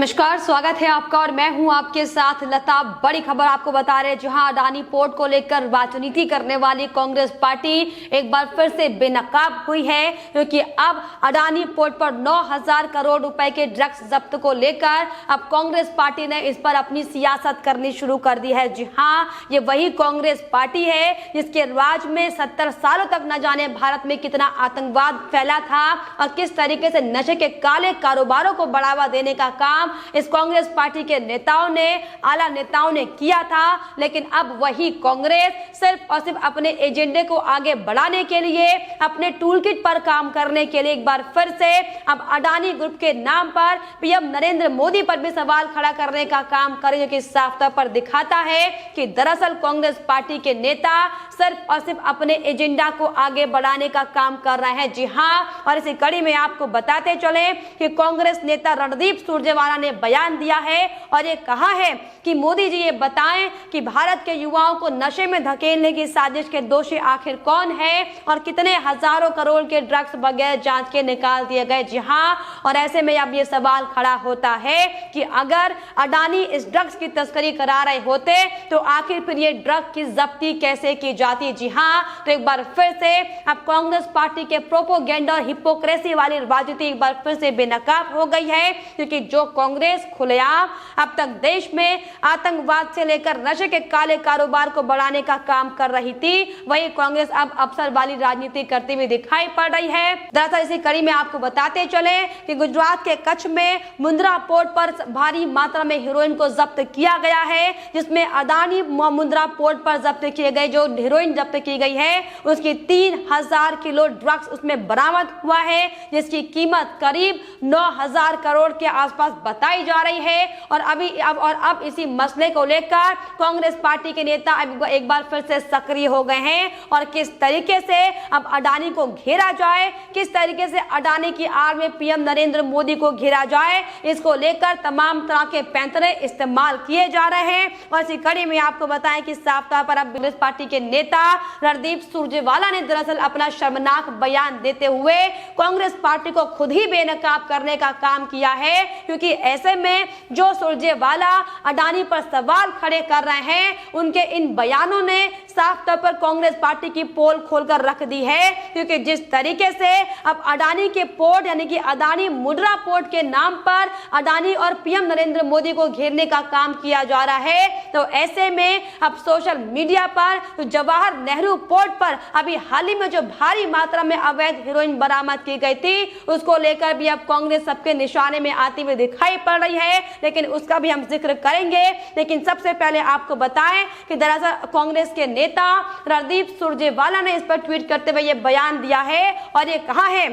नमस्कार, स्वागत है आपका और मैं हूं आपके साथ लता। बड़ी खबर आपको बता रहे हैं, जहां अडानी पोर्ट को लेकर राजनीति करने वाली कांग्रेस पार्टी एक बार फिर से बेनकाब हुई है, क्योंकि अब अडानी पोर्ट पर 9,000 करोड़ रुपए के ड्रग्स जब्त को लेकर अब कांग्रेस पार्टी ने इस पर अपनी सियासत करनी शुरू कर दी है। जी हाँ, ये वही कांग्रेस पार्टी है जिसके राज में 70 सालों तक न जाने भारत में कितना आतंकवाद फैला था और किस तरीके से नशे के काले कारोबारों को बढ़ावा देने का काम इस कांग्रेस पार्टी के नेताओं ने, आला नेताओं ने किया था। लेकिन अब वही कांग्रेस सिर्फ और सिर्फ अपने एजेंडे को आगे बढ़ाने के लिए, अपने टूल किट पर काम करने के लिए एक बार फिर से अब अडानी ग्रुप के नाम पर पीएम नरेंद्र मोदी पर भी सवाल खड़ा करने का काम करे, जो कि साफ तौर पर दिखाता है कि दरअसल कांग्रेस पार्टी के नेता सिर्फ और सिर्फ अपने एजेंडा को आगे बढ़ाने का काम कर रहे हैं। जी हाँ, और इसी कड़ी में आपको बताते चले कि कांग्रेस नेता रणदीप सुरजेवाला ने बयान दिया है और ये कहा है कि मोदी जी ये बताएं कि भारत के युवाओं को नशे में धकेलने की साजिश के दोषी आखिर कौन है और कितने हजारों करोड़ के ड्रग्स बगैर जांच के निकाल दिए गए। जी हाँ, और ऐसे में अब ये सवाल खड़ा होता है कि अगर अडानी इस ड्रग्स की तस्करी करा रहे होते तो आखिर फिर ये ड्रग की जब्ती कैसे की जाती। जी हाँ, तो एक बार फिर से अब कांग्रेस पार्टी के प्रोपोगेंडा और हिपोक्रेसी वाली राजनीति एक बार फिर से बेनकाब हो गई है, क्योंकि जो कांग्रेस खुलेआम अब तक देश में आतंकवाद से लेकर नशे के काले कारोबार को बढ़ाने का काम कर रही थी, वही कांग्रेस अब अफसर वाली राजनीति करती हुई दिखाई पड़ रही है। दरअसल इसी कड़ी में आपको बताते चले कि गुजरात के कच्छ में मुंद्रा पोर्ट पर भारी मात्रा में हेरोइन को जब्त किया गया है, जिसमें अडानी मुंद्रा पोर्ट पर जब्त किए गए जो हेरोइन जब्त की गई है उसकी 3,000 किलो ड्रग्स उसमें बरामद हुआ है, जिसकी कीमत करीब 9,000 करोड़ के आसपास बताई जा रही है। और अब इसी मसले को लेकर कांग्रेस पार्टी के नेता एक बार फिर से सक्रिय हो गए हैं और किस तरीके से अब अडानी को घेरा जाए, किस तरीके से अडानी की आड़ में पीएम नरेंद्र मोदी को घेरा जाए, इसको लेकर तमाम तरह के पैंतरे इस्तेमाल किए जा रहे हैं। और इसी कड़ी में आपको बताएं कि साफ तौर पर अब कांग्रेस पार्टी के नेता रणदीप सुरजेवाला ने दरअसल अपना शर्मनाक बयान देते हुए कांग्रेस पार्टी को खुद ही बेनकाब करने का काम किया है, क्योंकि ऐसे में जो सुरजेवाला अडानी पर सवाल खड़े कर रहे हैं उनके इन बयानों ने साफ तौर पर कांग्रेस पार्टी की पोल खोलकर रख दी है। क्योंकि जिस तरीके से अब अडानी के पोर्ट यानी कि अडानी मुंद्रा पोर्ट के नाम पर अडानी और पीएम नरेंद्र मोदी को घेरने का काम किया जा रहा है, तो ऐसे में अब सोशल मीडिया पर तो जवाहर नेहरू पोर्ट पर अभी हाल ही में जो भारी मात्रा में अवैध हेरोइन बरामद की गई थी उसको लेकर भी अब कांग्रेस सबके निशाने में आती हुई दिखाई पड़ रही है, लेकिन उसका भी हम जिक्र करेंगे। लेकिन सबसे पहले आपको बताएं कि दरअसल कांग्रेस के नेता रणदीप सुरजेवाला ने इस पर ट्वीट करते हुए ये बयान दिया है और ये कहा है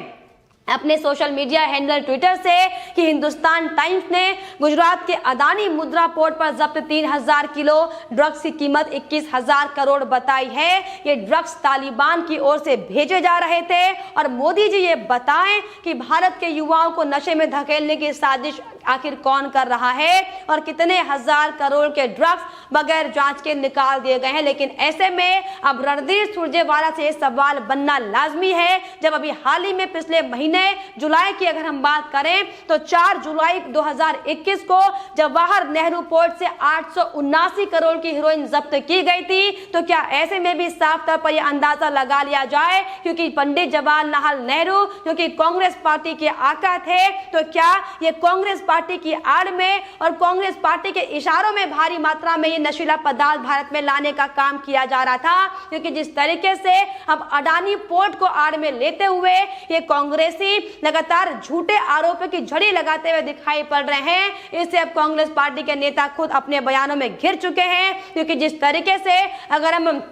अपने सोशल मीडिया हैंडल ट्विटर से कि हिंदुस्तान टाइम्स ने गुजरात के अडानी मुंद्रा पोर्ट पर जब्त 3,000 किलो ड्रग्स की कीमत 21,000 करोड़ बताई है। ये ड्रग्स तालिबान की ओर से भेजे जा रहे थे और मोदी जी ये बताएं कि भारत के युवाओं को नशे में धकेलने की साजिश आखिर कौन कर रहा है और कितने हजार करोड़ के ड्रग्स बगैर जांच के निकाल दिए गए हैं। लेकिन ऐसे में अब रणदीप सुरजेवाला से ये सवाल बनना लाजमी है, जब अभी हाल ही में पिछले महीने जुलाई की अगर हम बात करें तो 4 जुलाई 2021 को जवाहर नेहरू पोर्ट से 879 करोड़ की हेरोइन जब्त की गई थी। तो क्या ऐसे में भी साफ तौर पर यह अंदाजा लगा लिया जाए, क्योंकि पंडित जवाहरलाल नेहरू जो कि कांग्रेस पार्टी के आका थे, तो क्या ये कांग्रेस पार्टी की आड़ में और कांग्रेस पार्टी के इशारों में भारी मात्रा में ये नशीला पदार्थ भारत में लाने का काम किया जा रहा था। क्योंकि जिस तरीके से अब अडानी पोर्ट को आड़ में लेते हुए ये कांग्रेसी लगातार झूठे आरोपों की झड़ी लगाते हुए दिखाई पड़ रहे हैं, इससे अब कांग्रेस पार्टी के नेता खुद अपने बयानों में घिर चुके हैं। क्योंकि जिस तरीके से अगर हम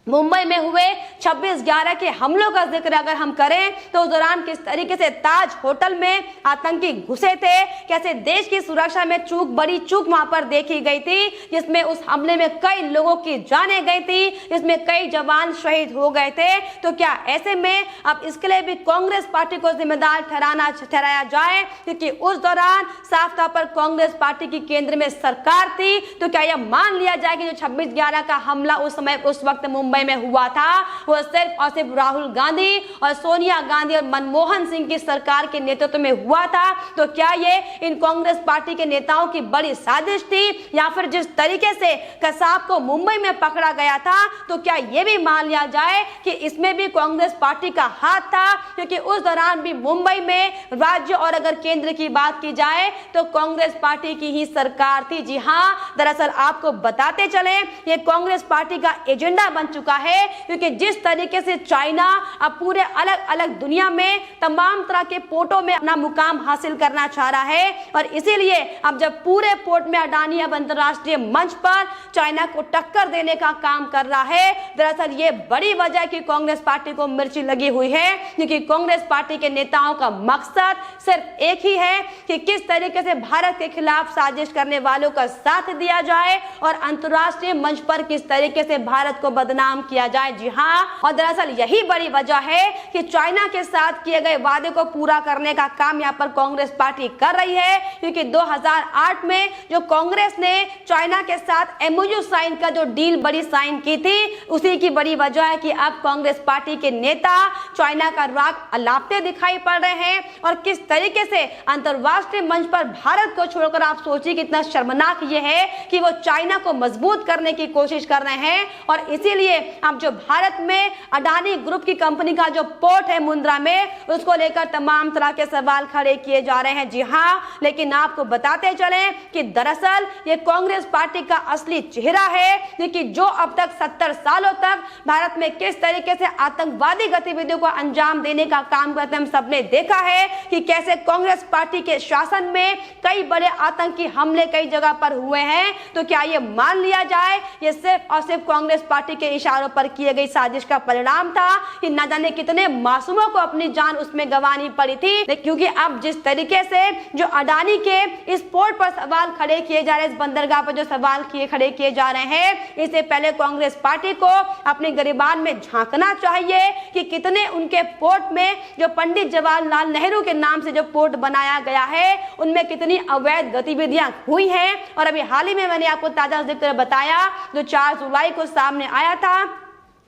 मुंबई में हुए 26/11 के हमलों का जिक्र अगर हम करें तो उस दौरान किस तरीके से ताज होटल में आतंकी घुसे थे, कैसे देश की सुरक्षा में बड़ी चूक वहां पर देखी गई थी, जिसमें उस हमले में कई लोगों की जानें गई थी, जिसमें कई जवान शहीद हो गए थे। तो क्या ऐसे में अब इसके लिए भी कांग्रेस पार्टी को जिम्मेदार ठहराया जाए, क्योंकि उस दौरान साफ तौर पर कांग्रेस पार्टी की केंद्र में सरकार थी। तो क्या यह मान लिया जाए कि जो 26/11 का हमला उस वक्त मुंबई मुंबई में हुआ था वो सिर्फ और सिर्फ राहुल गांधी और सोनिया गांधी और मनमोहन सिंह की सरकार के नेतृत्व में हुआ था, तो क्या ये इन कांग्रेस पार्टी के नेताओं की बड़ी साजिश थी? या फिर जिस तरीके से कसाब को मुंबई में पकड़ा गया था, तो क्या ये भी मान लिया जाए कि इसमें भी कांग्रेस पार्टी का हाथ था? क्योंकि उस दौरान भी मुंबई में राज्य और अगर केंद्र की बात की जाए तो कांग्रेस पार्टी की ही सरकार थी। जी हां, दरअसल आपको बताते चले ये कांग्रेस पार्टी का एजेंडा बन चुका है, क्योंकि जिस तरीके से चाइना अब पूरे अलग अलग दुनिया में तमाम तरह के पोर्टों में अपना मुकाम हासिल करना चाह रहा है, और इसीलिए अब जब पूरे पोर्ट में अडानी अब अंतरराष्ट्रीय मंच पर चाइना को टक्कर देने का काम कर रहा है, दरअसल ये बड़ी वजह कि कांग्रेस पार्टी को मिर्ची लगी हुई है, क्योंकि कांग्रेस पार्टी के नेताओं का मकसद सिर्फ एक ही है कि किस तरीके से भारत के खिलाफ साजिश करने वालों का साथ दिया जाए और अंतरराष्ट्रीय मंच पर किस तरीके से भारत को बदनाम किया जाए। जी हां, और दरअसल यही बड़ी वजह है कि चाइना के साथ किए गए वादे को पूरा करने का काम यहां पर कांग्रेस पार्टी कर रही है, क्योंकि 2008 में जो कांग्रेस ने चाइना के साथ एमओयू साइन का जो डील बड़ी साइन की थी, उसी की बड़ी वजह है कि अब कांग्रेस पार्टी के नेता चाइना का राग अलापते दिखाई पड़ रहे हैं, और किस तरीके से अंतरराष्ट्रीय मंच पर भारत को छोड़कर आप सोचिए कितना शर्मनाक ये है कि वो चाइना को मजबूत करने की कोशिश कर रहे हैं। और इसीलिए अब जो भारत में अडानी ग्रुप की कंपनी का जो पोर्ट है मुंद्रा में, उसको लेकर तमाम तरह के सवाल खड़े किए जा रहे हैं। जी हां, लेकिन आपको बताते चले कि दरअसल ये कांग्रेस पार्टी का असली चेहरा है, क्योंकि जो अब तक 70 सालों तक भारत में किस तरीके से आतंकवादी गतिविधियों को अंजाम देने का काम करते हम सबने देखा है कि कैसे कांग्रेस पार्टी के शासन में कई बड़े आतंकी हमले कई जगह पर हुए हैं। तो क्या ये मान लिया जाए ये सिर्फ और सिर्फ कांग्रेस पार्टी के इशारों पर किए गई साजिश का परिणाम था कि न जाने कितने मासूमों को अपनी जान उसमें गंवानी पड़ी थी? क्योंकि अब जिस तरीके से जो अडानी के इस पोर्ट पर सवाल खड़े किए जा रहे हैं, इस बंदरगाह पर जो सवाल खड़े किए जा रहे हैं, इससे पहले कांग्रेस पार्टी को अपने गिरबान में झांकना चाहिए कि कितने उनके पोर्ट में जो पंडित जवाहरलाल नेहरू के नाम से जो पोर्ट बनाया गया है, उनमें कितनी अवैध गतिविधियां हुई हैं। और अभी हाल ही में मैंने आपको ताजा जिक्र बताया जो 4 जुलाई को सामने आया था,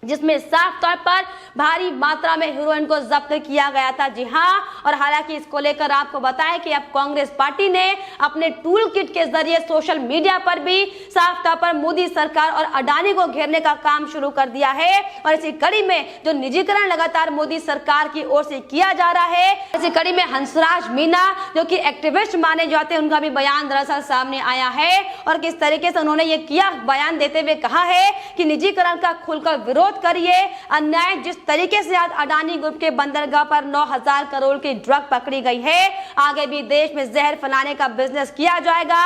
जिसमें साफ तौर पर भारी मात्रा में हेरोइन को जब्त किया गया था। जी हां, और हालांकि इसको लेकर आपको बताएं कि अब कांग्रेस पार्टी ने अपने टूल किट के जरिए सोशल मीडिया पर भी साफ तौर पर मोदी सरकार और अडानी को घेरने का काम शुरू कर दिया है। और इसी कड़ी में जो निजीकरण लगातार मोदी सरकार की ओर से किया जा रहा है, इसी कड़ी में हंसराज मीना जो कि एक्टिविस्ट माने जाते हैं, उनका भी बयान दरअसल सामने आया है, और किस तरीके से उन्होंने ये किया, बयान देते हुए कहा है कि निजीकरण का खुलकर विरोध करिए। अन्याय जिस तरीके से आज अडानी ग्रुप के बंदरगाह पर 9000 करोड़ की ड्रग पकड़ी गई है, आगे भी देश में जहर फैलाने का बिजनेस किया जाएगा,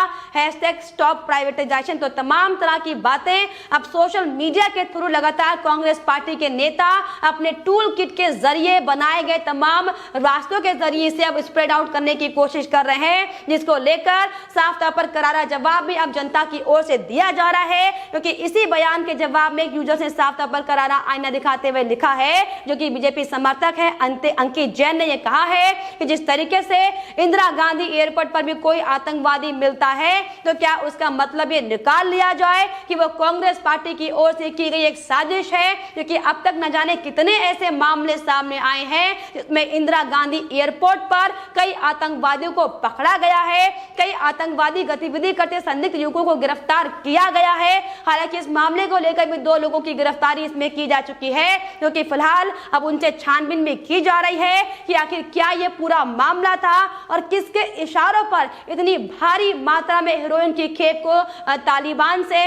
#स्टॉप प्राइवेटाइजेशन। तो तमाम तरह की बातें अब सोशल मीडिया के थ्रू लगातार कांग्रेस पार्टी के नेता अपने टूल किट के जरिए बनाए गए तमाम रास्तों के जरिए से अब स्प्रेड आउट करने की कोशिश कर रहे हैं, जिसको लेकर साफ तौर पर करारा जवाब भी अब जनता की ओर से दिया जा रहा है। क्योंकि इसी बयान के जवाब में एक यूजर ने साफ तौर पर आईना दिखाते हुए लिखा है, जो कि बीजेपी समर्थक है अंकित जैन ने यह कहा है कि जिस तरीके से इंदिरा गांधी एयरपोर्ट पर भी कोई आतंकवादी मिलता है, तो क्या उसका मतलब ये निकाल लिया जाए कि वो कांग्रेस पार्टी की ओर से की गई एक साजिश है? क्योंकि अब तक न जाने कितने ऐसे मामले सामने आए हैं जिसमें इंदिरा गांधी एयरपोर्ट पर कई आतंकवादियों को पकड़ा गया है, कई आतंकवादी गतिविधि करते संदिग्ध युवकों को गिरफ्तार किया गया है। हालांकि इस मामले को लेकर भी 2 लोगों की गिरफ्तारी इसमें की जा चुकी है, क्योंकि फिलहाल अब उनसे छानबीन भी की जा रही है कि आखिर क्या यह पूरा मामला था और किसके इशारों पर इतनी भारी मात्रा में हेरोइन की खेप को तालिबान से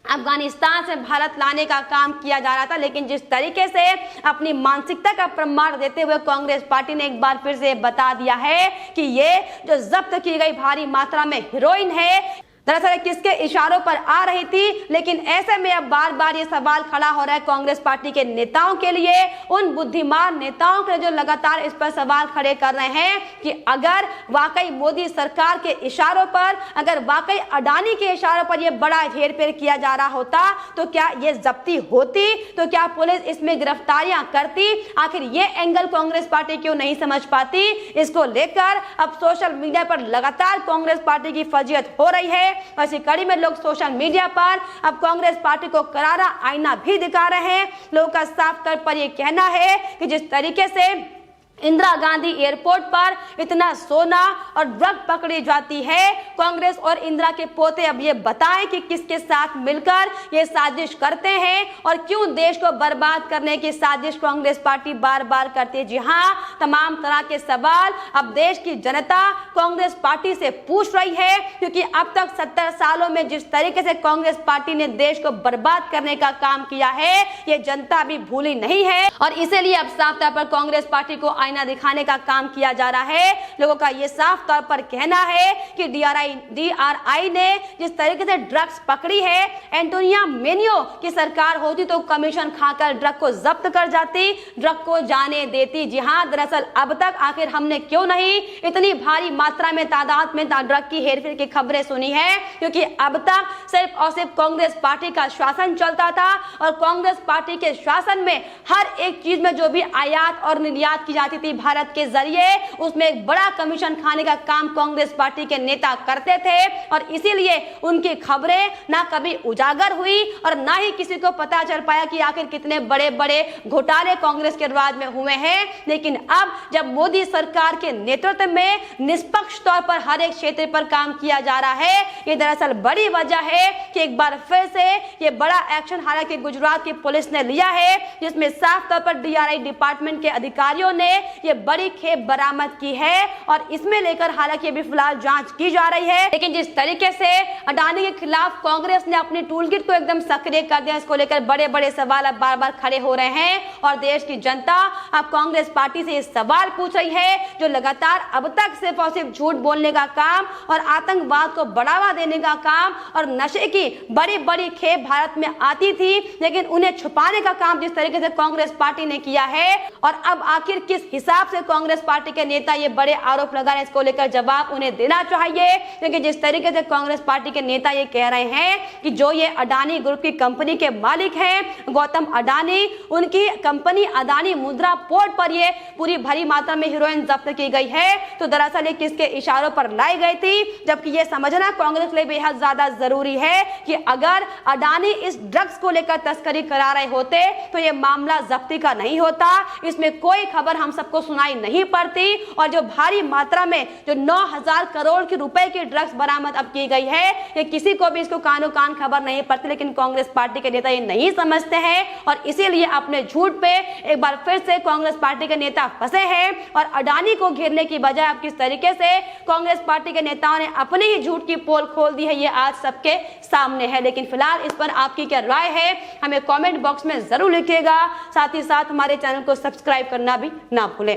अफगानिस्तान से भारत लाने का काम किया जा रहा था। लेकिन जिस तरीके से अपनी मानसिकता का प्रमाण देते हुए कांग्रेस पार्टी ने एक बार फिर से बता दिया है कि ये जो जब्त की गई भारी मात्रा में हेरोइन है, दरअसल किसके इशारों पर आ रही थी। लेकिन ऐसे में अब बार बार ये सवाल खड़ा हो रहा है कांग्रेस पार्टी के नेताओं के लिए, उन बुद्धिमान नेताओं के जो लगातार इस पर सवाल खड़े कर रहे हैं कि अगर वाकई मोदी सरकार के इशारों पर, अगर वाकई अडानी के इशारों पर यह बड़ा हेरफेर किया जा रहा होता, तो क्या ये जब्ती होती? तो क्या पुलिस इसमें गिरफ्तारियां करती? आखिर ये एंगल कांग्रेस पार्टी क्यों नहीं समझ पाती? इसको लेकर अब सोशल मीडिया पर लगातार कांग्रेस पार्टी की फजीहत हो रही है। और इसी कड़ी में लोग सोशल मीडिया पर अब कांग्रेस पार्टी को करारा आईना भी दिखा रहे हैं। लोगों का साफ तौर पर यह कहना है कि जिस तरीके से इंदिरा गांधी एयरपोर्ट पर इतना सोना और ड्रग पकड़ी जाती है, कांग्रेस और इंदिरा के पोते अब ये बताएं कि किसके साथ मिलकर ये साजिश करते हैं और क्यों देश को बर्बाद करने की साजिश कांग्रेस पार्टी बार बार करती है। जी हां, तमाम तरह के सवाल अब देश की जनता कांग्रेस पार्टी से पूछ रही है, क्योंकि अब तक 70 सालों में जिस तरीके से कांग्रेस पार्टी ने देश को बर्बाद करने का काम किया है, ये जनता भी भूली नहीं है और इसीलिए अब साफ तौर पर कांग्रेस पार्टी को आईना दिखाने का काम किया जा रहा है। लोगों का यह साफ तौर पर कहना है कि डीआरआई ने जिस तरीके से ड्रग्स पकड़ी है, एंटोनिया मेनियो की सरकार होती तो कमीशन खाकर ड्रग को जब्त कर जाती, ड्रग को जाने देती। जी हां, दरअसल अब तक आखिर हमने क्यों नहीं इतनी भारी मात्रा में तादाद में ड्रग की हेरफेर की खबरें सुनी है, क्योंकि अब तक सिर्फ और सिर्फ कांग्रेस पार्टी का शासन चलता था और कांग्रेस पार्टी के शासन में हर एक चीज में जो भी आयात और निर्यात की जाती थी भारत के जरिए, उसमें एक बड़ा कमीशन खाने का काम कांग्रेस पार्टी के नेता करते थे और इसीलिए उनकी खबरें ना कभी उजागर हुई और ना ही किसी को पता चल पाया कि आखिर कितने बड़े बड़े घोटाले कांग्रेस के राज में हुए हैं। लेकिन अब जब मोदी सरकार के नेतृत्व में निष्पक्ष तौर पर हर एक क्षेत्र पर काम किया जा रहा है, ये दरअसल बड़ी वजह है कि एक बार फिर से ये बड़ा एक्शन हालांकि गुजरात की पुलिस ने लिया है, जिसमें साफ तौर पर डीआरआई डिपार्टमेंट के अधिकारियों ने ये बड़ी खेप बरामद की है और इसमें लेकर हालांकि अभी फिलहाल जांच की जा रही है। लेकिन जिस तरीके से अडानी के खिलाफ कांग्रेस ने अपनी टूलकिट को एकदम सक्रिय कर दिया, इसको लेकर बड़े बड़े सवाल अब बार बार खड़े हो रहे हैं और देश की जनता अब कांग्रेस पार्टी से ये सवाल पूछ रही है, जो लगातार अब तक सिर्फ और सिर्फ झूठ बोलने का काम और आतंकवाद को बढ़ावा देने का काम और नशे की बड़ी बड़ी खेप भारत में आती थी, लेकिन उन्हें छुपाने का काम जिस तरीके से कांग्रेस पार्टी ने किया है और अब आखिर किस हिसाब से कांग्रेस पार्टी के नेता ये बड़े आरोप लगा रहे हैं, इसको लेकर जवाब उन्हें देना चाहिए। क्योंकि जिस तरीके से कांग्रेस पार्टी के नेता ये कह रहे हैं कि जो ये अडानी ग्रुप की कंपनी के मालिक हैं गौतम अडानी, उनकी कंपनी अडानी मुद्रा पोर्ट पर ये पूरी भरी मात्रा में हीरोइन जब्त की गई है, तो दरअसल ये किसके इशारों पर लाई गई थी, जबकि ये समझना कांग्रेस के लिए बेहद ज्यादा जरूरी है कि अगर अडानी इस ड्रग्स को लेकर तस्करी करा रहे होते तो ये मामला जब्ती का नहीं होता, इसमें कोई खबर हम सबको सुनाई नहीं पड़ती और जो भारी मात्रा में जो 9,000 करोड़ के रुपए की ड्रग्स बरामद अब की गई है, ये किसी को भी इसको कानो कान खबर नहीं पड़ती। लेकिन कांग्रेस पार्टी के नेता ये नहीं समझते हैं और इसीलिए अपने झूठ पे एक बार फिर से कांग्रेस पार्टी के नेता फंसे हैं और अडानी को घेरने की बजाय अब किस तरीके से कांग्रेस पार्टी के नेताओं ने अपने ही झूठ की पोल खोल दी है, ये आज सबके सामने है। लेकिन फिलहाल इस पर आपकी क्या राय है, हमें कमेंट बॉक्स में जरूर लिखिएगा। साथ ही साथ हमारे चैनल को सब्सक्राइब करना भी ना भूलें।